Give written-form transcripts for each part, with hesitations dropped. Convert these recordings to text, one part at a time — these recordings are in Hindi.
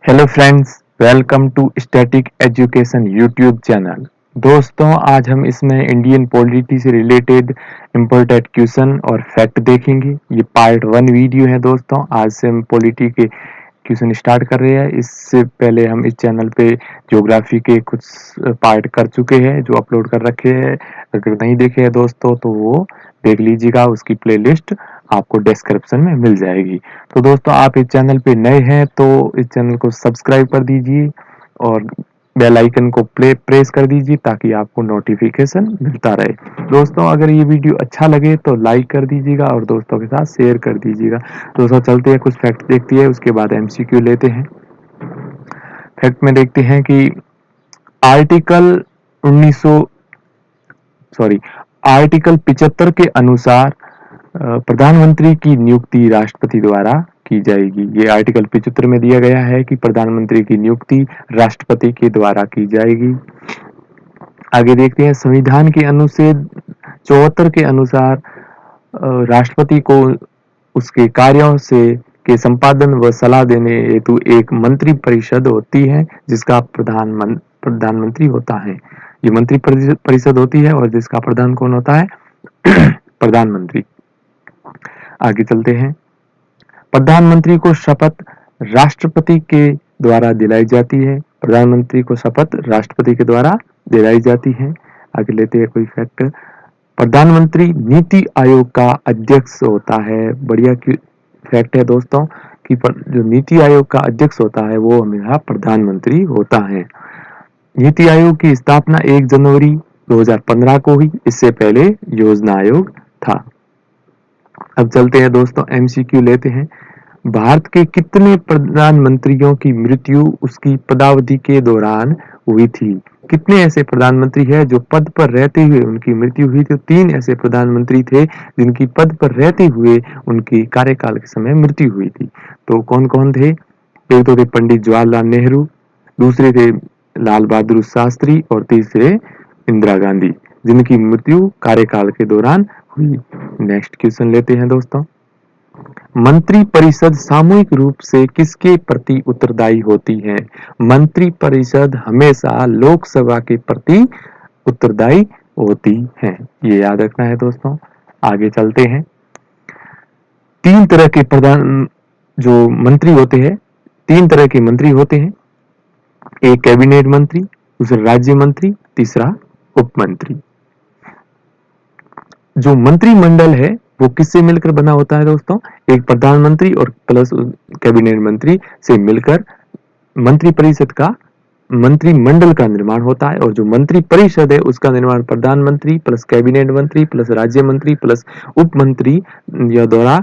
Hello friends, welcome to static education YouTube channel. दोस्तों, आज हम इसमें इंडियन पॉलिटी से रिलेटेड इम्पोर्टेंट क्वेश्चन और फैक्ट देखेंगे। ये पार्ट 1 वीडियो है दोस्तों। आज से हम पॉलिटी के क्वेश्चन स्टार्ट कर रहे हैं। इससे पहले हम इस चैनल पे ज्योग्राफी के कुछ पार्ट कर चुके हैं जो अपलोड कर रखे हैं। अगर नहीं देखे हैं दोस्तों तो वो देख लीजिएगा, उसकी प्लेलिस्ट आपको डिस्क्रिप्शन में मिल जाएगी। तो दोस्तों, आप इस चैनल पे नए हैं तो इस चैनल को सब्सक्राइब कर दीजिए और बेल आइकन को प्रेस कर दीजिए ताकि आपको नोटिफिकेशन मिलता रहे। दोस्तों, अगर ये वीडियो अच्छा लगे तो लाइक कर दीजिएगा और दोस्तों के साथ शेयर कर दीजिएगा। दोस्तों, चलते हैं, कुछ फैक्ट देखती है, उसके बाद एमसीक्यू लेते हैं। फैक्ट में देखते हैं कि आर्टिकल 1900 सॉरी आर्टिकल 75 के अनुसार प्रधानमंत्री की नियुक्ति राष्ट्रपति द्वारा की जाएगी। ये आर्टिकल 75 में दिया गया है कि प्रधानमंत्री की नियुक्ति राष्ट्रपति के द्वारा की जाएगी। आगे देखते हैं, संविधान के अनुच्छेद 74 के अनुसार राष्ट्रपति को उसके कार्यों से के संपादन व सलाह देने हेतु एक मंत्री परिषद होती है जिसका प्रधानमंत्री होता है। ये मंत्री परिषद होती है और जिसका प्रधान कौन होता है? प्रधानमंत्री। आगे चलते हैं, प्रधानमंत्री को शपथ राष्ट्रपति के द्वारा दिलाई जाती है। प्रधानमंत्री को शपथ राष्ट्रपति के द्वारा दिलाई जाती है। आगे लेते हैं कोई फैक्ट। प्रधानमंत्री नीति आयोग का अध्यक्ष होता है। बढ़िया फैक्ट है दोस्तों कि जो नीति आयोग का अध्यक्ष होता है वो हमेशा प्रधानमंत्री होता है। नीति आयोग की स्थापना 1 जनवरी 2015 को हुई। इससे पहले योजना आयोग था। अब चलते हैं दोस्तों, एमसीक्यू लेते हैं। भारत के कितने प्रधानमंत्रियों की मृत्यु उसकी पदावधि के दौरान हुई थी? कितने ऐसे प्रधानमंत्री हैं जो पद पर रहते हुए उनकी मृत्यु हुई थी? 3 ऐसे प्रधानमंत्री थे जिनकी पद पर रहते हुए उनकी कार्यकाल के समय मृत्यु हुई थी। तो कौन कौन थे? एक तो थे पंडित जवाहरलाल नेहरू, दूसरे थे लाल बहादुर शास्त्री और तीसरे इंदिरा गांधी, जिनकी मृत्यु कार्यकाल के दौरान हुई। नेक्स्ट क्वेश्चन लेते हैं दोस्तों। मंत्री परिषद सामूहिक रूप से किसके प्रति उत्तरदायी होती है? मंत्री परिषद हमेशा लोकसभा के प्रति उत्तरदायी होती है। ये याद रखना है दोस्तों। आगे चलते हैं। 3 तरह के प्रधान जो मंत्री होते हैं, 3 तरह के मंत्री होते हैं। एक कैबिनेट मंत्री, दूसरा राज्य मंत्री, तीसरा उप मंत्री। जो मंत्रिमंडल है वो किससे मिलकर बना होता है दोस्तों? एक प्रधानमंत्री और प्लस कैबिनेट मंत्री से मिलकर मंत्री परिषद का मंत्रिमंडल का निर्माण होता है। और जो मंत्री परिषद है उसका निर्माण प्रधानमंत्री प्लस कैबिनेट मंत्री प्लस राज्य मंत्री प्लस उप मंत्री या द्वारा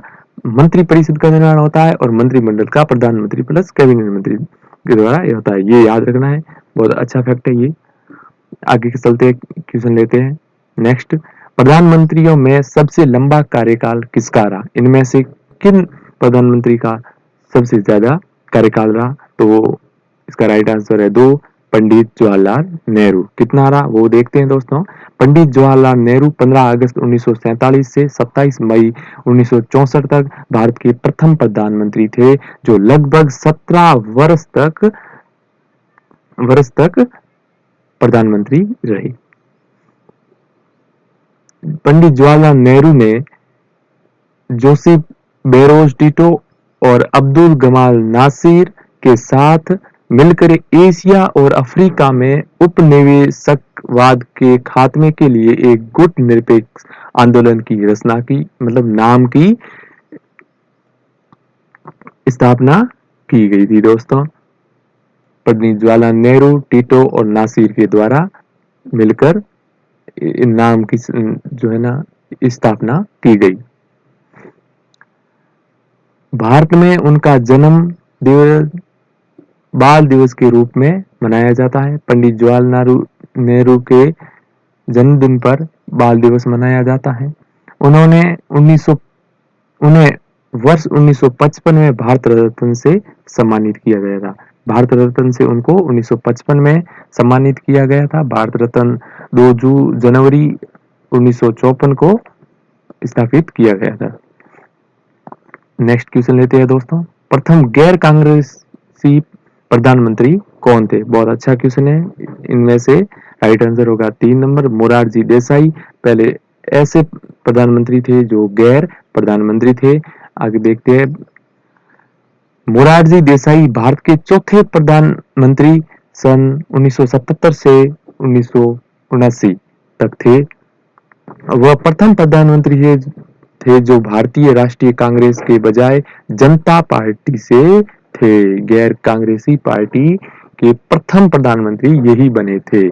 मंत्री परिषद का निर्माण होता है। और मंत्रिमंडल का प्रधानमंत्री प्लस कैबिनेट मंत्री के द्वारा ये होता है। ये याद रखना है, बहुत अच्छा फैक्ट है ये। आगे के चलते क्वेश्चन लेते हैं। नेक्स्ट, प्रधानमंत्रियों में सबसे लंबा कार्यकाल किसका रहा? इनमें से किन प्रधानमंत्री का सबसे ज्यादा कार्यकाल रहा? तो इसका राइट आंसर है 2, पंडित जवाहरलाल नेहरू। कितना रहा वो देखते हैं दोस्तों। पंडित जवाहरलाल नेहरू 15 अगस्त 1947 से 27 मई 1964 तक भारत के प्रथम प्रधानमंत्री थे जो लगभग 17 वर्ष तक प्रधानमंत्री रहे। पंडित जवाहरलाल नेहरू ने जोसेफ बेरोज टिटो और अब्दुल गमाल नासिर के साथ मिलकर एशिया और अफ्रीका में उपनिवेशवाद के खात्मे के लिए एक गुट निरपेक्ष आंदोलन की रचना की, मतलब नाम की स्थापना की गई थी दोस्तों। पंडित जवाहरलाल नेहरू, टिटो और नासिर के द्वारा मिलकर नाम की जो है ना स्थापना की गई। भारत में उनका जन्म दिवस बाल दिवस के रूप में मनाया जाता है। पंडित जवाहरलाल नेहरू के जन्मदिन पर बाल दिवस मनाया जाता है। उन्हें वर्ष 1955 में भारत रत्न से सम्मानित किया गया था। भारत रत्न से उनको 1955 में सम्मानित किया गया था। भारत रत्न 2 जनवरी 1954 को स्थापित किया गया था। नेक्स्ट क्वेश्चन लेते हैं दोस्तों। प्रथम गैर कांग्रेसी प्रधानमंत्री कौन थे? बहुत अच्छा क्वेश्चन है। इनमें से राइट आंसर होगा 3 नंबर, मोरारजी देसाई। पहले ऐसे प्रधानमंत्री थे जो गैर प्रधानमंत्री थे। आगे देखते हैं। मोरारजी देसाई भारत के चौथे प्रधानमंत्री सन 1977 से 1979 तक थे। वह प्रथम प्रधानमंत्री थे जो भारतीय राष्ट्रीय कांग्रेस के बजाय जनता पार्टी से थे। गैर कांग्रेसी पार्टी के प्रथम प्रधानमंत्री यही बने थे।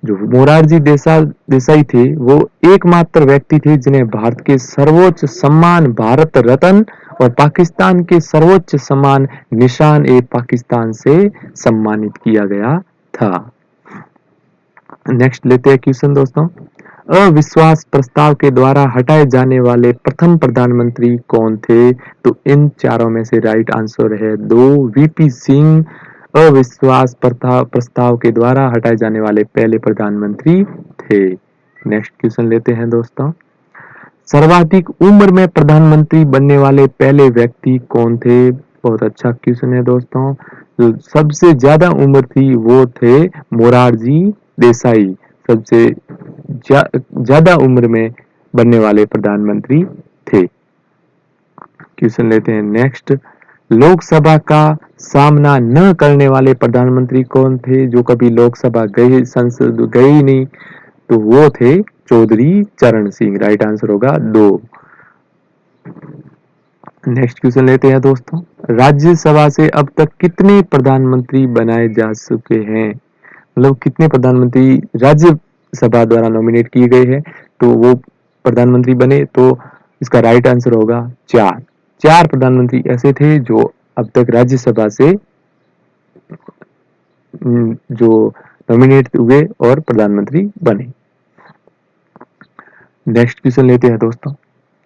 जो मोरारजी देसाई थे वो एकमात्र व्यक्ति थे जिन्हें भारत के सर्वोच्च सम्मान भारत रत्न और पाकिस्तान के सर्वोच्च सम्मान निशान ए पाकिस्तान से सम्मानित किया गया था। नेक्स्ट लेते हैं क्वेश्चन दोस्तों। अविश्वास प्रस्ताव के द्वारा हटाए जाने वाले प्रथम प्रधानमंत्री कौन थे? तो इन चारों में से राइट आंसर है 2, वीपी सिंह अविश्वास प्रस्ताव के द्वारा हटाए जाने वाले पहले प्रधानमंत्री थे। नेक्स्ट क्वेश्चन लेते हैं दोस्तों। सर्वाधिक उम्र में प्रधानमंत्री बनने वाले पहले व्यक्ति कौन थे? बहुत अच्छा क्वेश्चन है दोस्तों। जो सबसे ज्यादा उम्र थी वो थे मोरारजी देसाई। सबसे ज्यादा उम्र में बनने वाले प्रधानमंत्री थे। क्वेश्चन लेते हैं नेक्स्ट। लोकसभा का सामना न करने वाले प्रधानमंत्री कौन थे? जो कभी लोकसभा गए, संसद गए ही नहीं, तो वो थे चौधरी चरण सिंह। राइट आंसर होगा 2। नेक्स्ट क्वेश्चन लेते हैं दोस्तों। राज्यसभा से अब तक कितने प्रधानमंत्री बनाए जा चुके हैं? मतलब कितने प्रधानमंत्री राज्यसभा द्वारा नॉमिनेट किए गए हैं तो वो प्रधानमंत्री बने? तो इसका राइट आंसर होगा 4। 4 प्रधानमंत्री ऐसे थे जो अब तक राज्यसभा से जो नॉमिनेट हुए और प्रधानमंत्री बने। नेक्स्ट क्वेश्चन लेते हैं दोस्तों।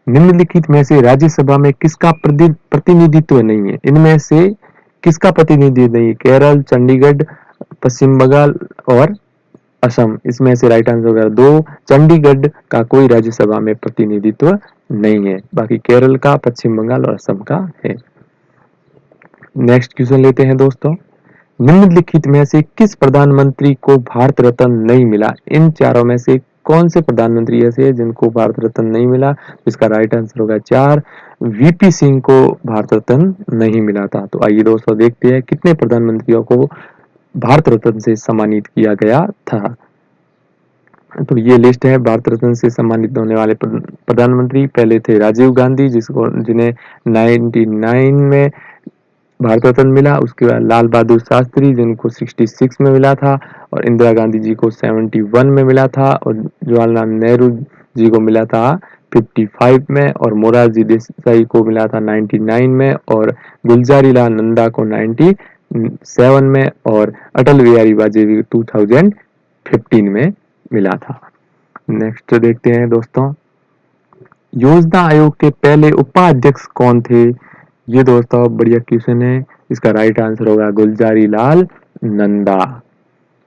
निम्नलिखित में से राज्यसभा में किसका प्रतिनिधित्व नहीं है? इनमें से किसका प्रतिनिधित्व नहीं है? केरल, चंडीगढ़, पश्चिम बंगाल और असम। इसमें से राइट आंसर होगा 2। चंडीगढ़ का कोई राज्यसभा में प्रतिनिधित्व नहीं है, बाकी केरल का, पश्चिम बंगाल और असम का है। नेक्स्ट क्वेश्चन लेते हैं दोस्तों। निम्नलिखित में से किस प्रधानमंत्री को भारत रत्न नहीं मिला? इन चारों में से कौन से प्रधानमंत्री ऐसे हैं जिनको भारत रत्न नहीं मिला? इसका राइट आंसर होगा 4। वीपी सिंह को भारत रत्न नहीं मिला था। तो आइए दोस्तों देखते हैं कितने प्रधानमंत्रियों को भारत रत्न से सम्मानित किया गया था। तो ये लिस्ट है भारत रत्न से सम्मानित होने वाले प्रधानमंत्री। पहले थे राजीव गांधी जिन्हें 99 में भारत रत्न मिला। उसके बाद लाल बहादुर शास्त्री जिनको 66 में मिला था, और इंदिरा गांधी जी को 71 में मिला था, और जवाहरलाल नेहरू जी को मिला था 55 में, और मोरारजी देसाई को मिला था 99 में, और गुलजारी लाल नंदा को 97 में, और अटल बिहारी वाजपेयी 2015 में मिला था। नेक्स्ट देखते हैं दोस्तों। योजना आयोग के पहले उपाध्यक्ष कौन थे? ये दोस्तों बढ़िया क्वेश्चन है। इसका राइट आंसर होगा गुलजारी लाल नंदा।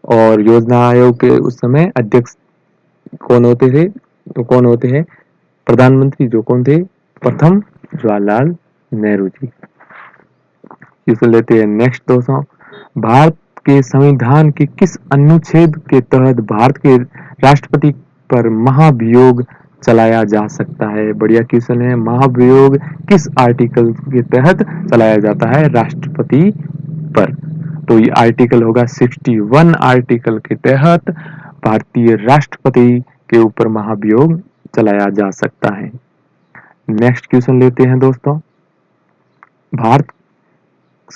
और योजना आयोग के उस समय अध्यक्ष कौन होते थे? तो कौन होते हैं? प्रधानमंत्री जो कौन थे? प्रथम जवाहरलाल नेहरू जी। क्वेश्चन लेते हैं नेक्स्ट दोस्तों। भारत के संविधान के किस अनुच्छेद के तहत भारत के राष्ट्रपति पर महाभियोग चलाया जा सकता है? बढ़िया क्वेश्चन है। महाभियोग किस आर्टिकल के तहत चलाया जाता है राष्ट्रपति पर? तो ये आर्टिकल होगा 61 आर्टिकल के तहत भारतीय राष्ट्रपति के ऊपर महाभियोग चलाया जा सकता है। नेक्स्ट क्वेश्चन लेते हैं दोस्तों। भारत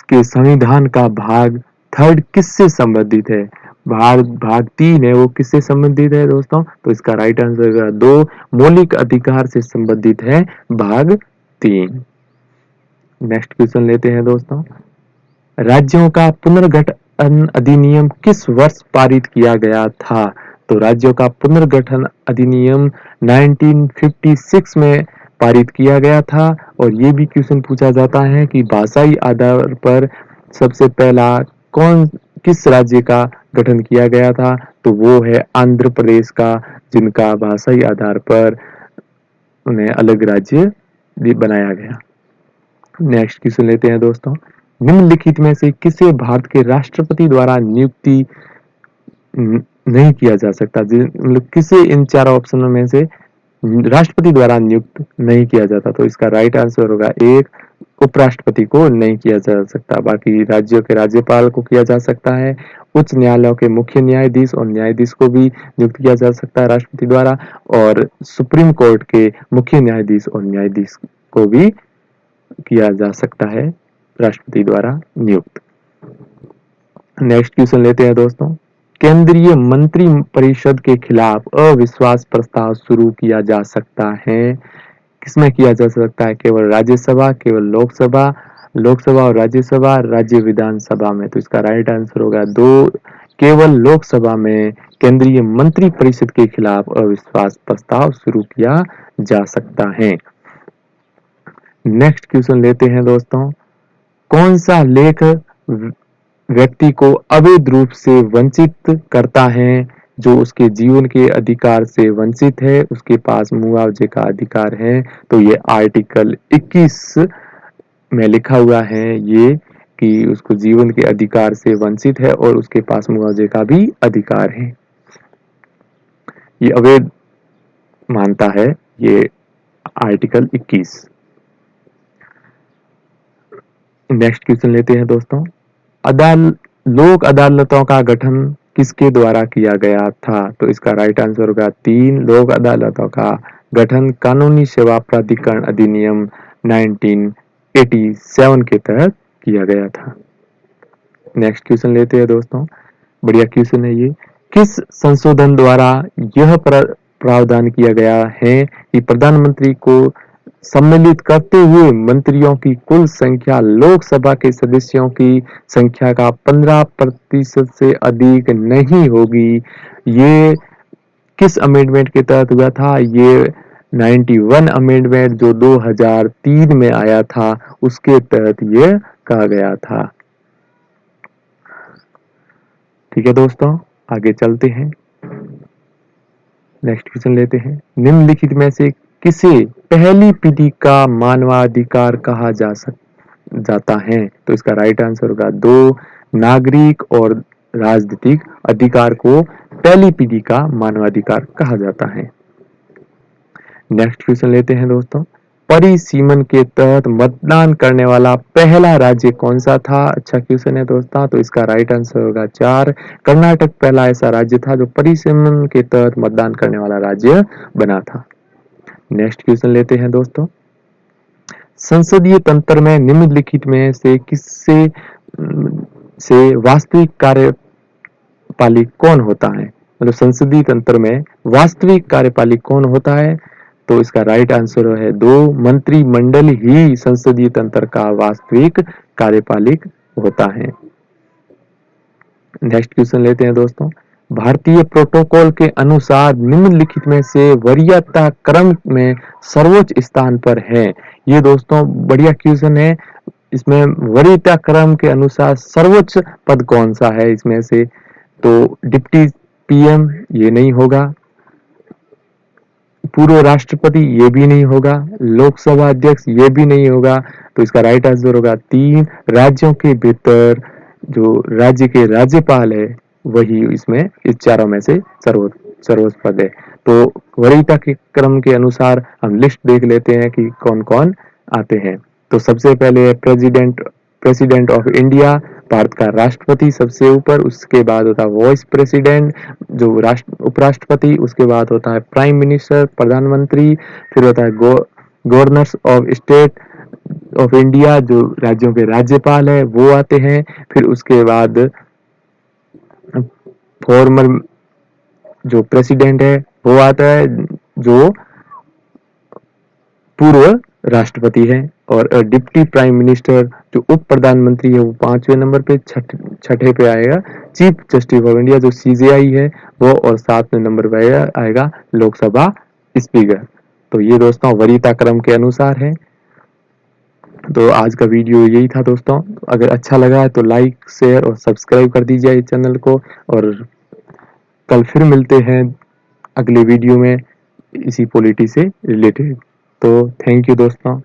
के संविधान का भाग 3 किससे संबंधित है? भाग 3 है वो किससे संबंधित है दोस्तों? तो इसका राइट आंसर है 2। मौलिक अधिकार से संबंधित है भाग 3। नेक्स्ट क्वेश्चन लेते हैं दोस्तों। राज्यों का पुनर्गठन अधिनियम किस वर्ष पारित किया गया था? तो राज्यों का पुनर्गठन अधिनियम 1956 में पारित किया गया था। और ये भी क्वेश्चन पूछा जाता है कि भाषाई आधार पर सबसे पहला किस राज्य का गठन किया गया था? तो वो है आंध्र प्रदेश का, जिनका भाषाई आधार पर उन्हें अलग राज्य भी बनाया गया। नेक्स्ट क्वेश्चन लेते हैं दोस्तों। निम्नलिखित में से किसे भारत के राष्ट्रपति द्वारा नियुक्ति नहीं किया जा सकता? मतलब किसे इन चारों ऑप्शनों में से राष्ट्रपति द्वारा नियुक्त नहीं किया जाता? तो इसका राइट आंसर होगा एक, उपराष्ट्रपति को नहीं किया जा सकता। बाकी राज्यों के राज्यपाल को किया जा सकता है, उच्च न्यायालयों के मुख्य न्यायाधीश और न्यायाधीश को भी नियुक्त किया जा सकता है राष्ट्रपति द्वारा, और सुप्रीम कोर्ट के मुख्य न्यायाधीश और न्यायाधीश को भी किया जा सकता है राष्ट्रपति द्वारा नियुक्त। नेक्स्ट क्वेश्चन लेते हैं दोस्तों। केंद्रीय मंत्री परिषद के खिलाफ अविश्वास प्रस्ताव शुरू किया जा सकता है? किसमें किया जा सकता है? केवल राज्यसभा, केवल लोकसभा, लोकसभा और राज्यसभा, राज्य विधानसभा में? तो इसका राइट आंसर होगा दो, केवल लोकसभा में केंद्रीय मंत्री परिषद के खिलाफ अविश्वास प्रस्ताव शुरू किया जा सकता है। नेक्स्ट क्वेश्चन लेते हैं दोस्तों। कौन सा लेख व्यक्ति को अवैध रूप से वंचित करता है? जो उसके जीवन के अधिकार से वंचित है, उसके पास मुआवजे का अधिकार है। तो ये आर्टिकल 21 में लिखा हुआ है ये कि उसको जीवन के अधिकार से वंचित है और उसके पास मुआवजे का भी अधिकार है। ये अवैध मानता है ये आर्टिकल 21। नेक्स्ट क्वेश्चन लेते हैं दोस्तों। लोक अदालतों का गठन किसके द्वारा किया गया था? तो इसका राइट आंसर होगा 3, लोक अदालतों का गठन कानूनी सेवा प्राधिकरण अधिनियम 1987 के तहत किया गया था। नेक्स्ट क्वेश्चन लेते हैं दोस्तों, बढ़िया क्वेश्चन है ये। किस संशोधन द्वारा यह प्रावधान किया गया है कि प्रधानमंत्री को सम्मिलित करते हुए मंत्रियों की कुल संख्या लोकसभा के सदस्यों की संख्या का 15% से अधिक नहीं होगी? ये किस अमेंडमेंट के तहत हुआ था? ये 91 अमेंडमेंट जो 2003 में आया था उसके तहत ये कहा गया था। ठीक है दोस्तों, आगे चलते हैं। नेक्स्ट क्वेश्चन लेते हैं। निम्नलिखित में से किसे पहली पीढ़ी का मानवाधिकार कहा जाता है? तो इसका राइट आंसर होगा 2, नागरिक और राजनीतिक अधिकार को पहली पीढ़ी का मानवाधिकार कहा जाता है। नेक्स्ट क्वेश्चन लेते हैं दोस्तों। परिसीमन के तहत मतदान करने वाला पहला राज्य कौन सा था? अच्छा क्वेश्चन है दोस्तों। तो इसका राइट आंसर होगा 4, कर्नाटक पहला ऐसा राज्य था जो परिसीमन के तहत मतदान करने वाला राज्य बना था। नेक्स्ट क्वेश्चन लेते हैं दोस्तों। संसदीय तंत्र में निम्नलिखित में से किससे से वास्तविक कार्यपालिक कौन होता है? मतलब संसदीय तंत्र में वास्तविक कार्यपालिक कौन होता है? तो इसका राइट आंसर है 2, मंत्रिमंडल ही संसदीय तंत्र का वास्तविक कार्यपालिक होता है। नेक्स्ट क्वेश्चन लेते हैं दोस्तों। भारतीय प्रोटोकॉल के अनुसार निम्नलिखित में से वरीयता क्रम में सर्वोच्च स्थान पर है? ये दोस्तों बढ़िया क्वेश्चन है। इसमें वरीयता क्रम के अनुसार सर्वोच्च पद कौन सा है इसमें से? तो डिप्टी पीएम ये नहीं होगा, पूर्व राष्ट्रपति ये भी नहीं होगा, लोकसभा अध्यक्ष ये भी नहीं होगा। तो इसका राइट आंसर होगा 3, राज्यों के भीतर जो राज्य के राज्यपाल है वही इसमें इस चारों में से सर्वोच्च पद है। तो वरीयता के क्रम के अनुसार हम लिस्ट देख लेते हैं कि कौन कौन आते हैं। तो सबसे पहले है प्रेसिडेंट ऑफ इंडिया, भारत का राष्ट्रपति सबसे ऊपर, उसके बाद होता है वाइस प्रेसिडेंट जो उपराष्ट्रपति, उसके बाद होता है प्राइम मिनिस्टर प्रधानमंत्री, फिर होता है governors of state of India जो राज्यों के राज्यपाल है वो आते हैं, फिर उसके बाद फॉर्मर जो प्रेसिडेंट है वो आता है जो पूर्व राष्ट्रपति है, और डिप्टी प्राइम मिनिस्टर जो उप प्रधानमंत्री है वो 5वें नंबर पे, छठे पे आएगा चीफ जस्टिस ऑफ इंडिया जो सीजेआई है वो, और 7वें नंबर पे आएगा लोकसभा स्पीकर। तो ये दोस्तों वरीयता क्रम के अनुसार है। तो आज का वीडियो यही था दोस्तों। अगर अच्छा लगा है तो लाइक शेयर और सब्सक्राइब कर दीजिए इस चैनल को, और कल फिर मिलते हैं अगले वीडियो में इसी पॉलिटी से रिलेटेड। तो थैंक यू दोस्तों।